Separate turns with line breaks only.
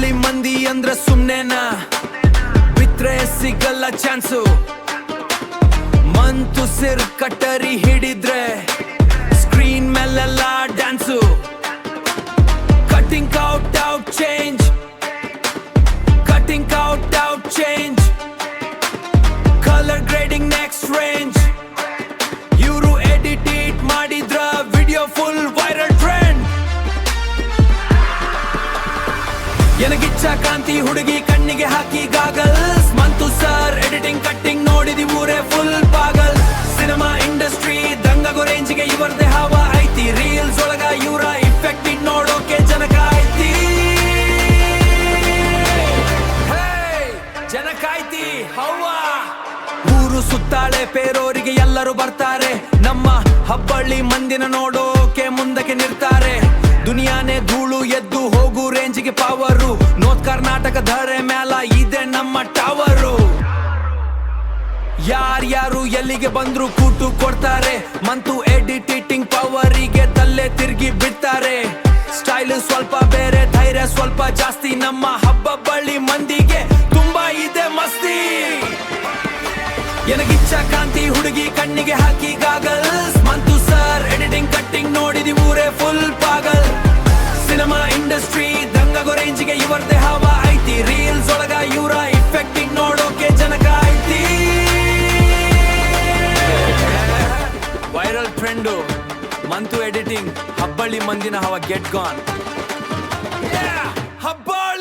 ಹಬ್ಬಳ್ಳಿ ಮಂದಿ ಅಂದ್ರೆ ಸುಮ್ನೆನಾ ಬಿಟ್ರೆ ಸಿಗಲ್ಲ ಚಾನ್ಸು ಮಂತು ಸಿರ್ ಕಟ್ಟರಿ ಹಿಡಿದ್ರೆ ಸ್ಕ್ರೀನ್ ಮೇಲೆಲ್ಲ dance cutting out change cutting out change colour grading next range ಇವರು ಎಡಿಟ್ ಮಾಡಿದ್ರ ವಿಡಿಯೋ ಫುಲ್ ವೈರಲ್ ಟ್ರೆಂಡ್ ಎನಗಿಚ್ಚ ಕಾಂತಿ ಹುಡುಗಿ ಕಣ್ಣಿಗೆ ಹಾಕಿ ಗಾಗಲ್ಸ್ ಮಂತು ಸರ್ ಎಡಿಟಿಂಗ್ ಕಟ್ಟಿಂಗ್ ನೋಡಿದಿ ಊರೇ ಫುಲ್ ಪಾಗಲ್ ಸಿನಿಮಾ ಇಂಡಸ್ಟ್ರಿ ದಂಗಗೋ ರೇಂಜ್ಗೆ ಇವರದೇ ಹವ ಐತಿ ರೀಲ್ಸ್ ಒಳಗ ಇವರ ಇಫೆಕ್ಟ್ ನೋಡೋಕೆ ಜನಕ ಐತಿ ಜನಕ ಐತಿ ಹವ್ವ ಊರು ಸುತ್ತಾಳೆ ಪೇರೋರಿಗೆ ಎಲ್ಲರೂ ಬರ್ತಾರೆ ನಮ್ಮ ಹಬ್ಬಳ್ಳಿ ಮಂದಿನ ನೋಡೋಕೆ ಮುಂದಕ್ಕೆ ನಿಲ್ತಾರೆ ದುನಿಯಾನೇ ಧೂಳು ಎದ್ದು ಹೋಗು ರೇಂಜಿಗೆ ಪವರು ನೋತ್ ಕರ್ನಾಟಕ ಧರೆ ಮ್ಯಾಲ ಇದೆ ನಮ್ಮ ಟವರು ಯಾರ್ಯಾರು ಎಲ್ಲಿಗೆ ಬಂದ್ರು ಕೂಟು ಕೊಡ್ತಾರೆ ಮಂತು ಎಡಿಟಿಂಗ್ ಪವರಿಗೆ ತಲೆ ತಿರುಗಿ ಬಿಡ್ತಾರೆ ಸ್ಟೈಲ್ ಸ್ವಲ್ಪ ಬೇರೆ ಧೈರ್ಯ ಸ್ವಲ್ಪ ಜಾಸ್ತಿ ನಮ್ಮ ಹಬ್ಬಳ್ಳಿ ಮಂದಿಗೆ ತುಂಬಾ ಇದೆ ಮಸ್ತಿ ಎನಗಿಚ್ಚ ಕಾಂತಿ ಹುಡುಗಿ ಕಣ್ಣಿಗೆ ಹಾಕಿ ಗಾಗಲ್ಸ್ ಮಂತು ಸರ್ ಎಡಿಟಿಂಗ್ ಕಟ್ಟಿಂಗ್ ನೋಡಿದಿ ಊರೇ ಫುಲ್ ಪಾಗಲ್ ಸಿನಿಮಾ ಇಂಡಸ್ಟ್ರಿ ದಂಗಗೋ ರೇಂಜ್ಗೆ ಇವರದೇ ಹವ ಐತಿ ರೀಲ್ಸ್ ಒಳಗ ಇವರ ಇಫೆಕ್ಟ್ ನೋಡೋಕೆ ಜನಕ ಐತಿ ವೈರಲ್ ಟ್ರೆಂಡು ಮಂತು ಎಡಿಟಿಂಗ್ ಹಬ್ಬಳ್ಳಿ ಮಂದಿನ ಹವ ಗೆಟ್ ಗಾನ್ ಹಬ್ಬ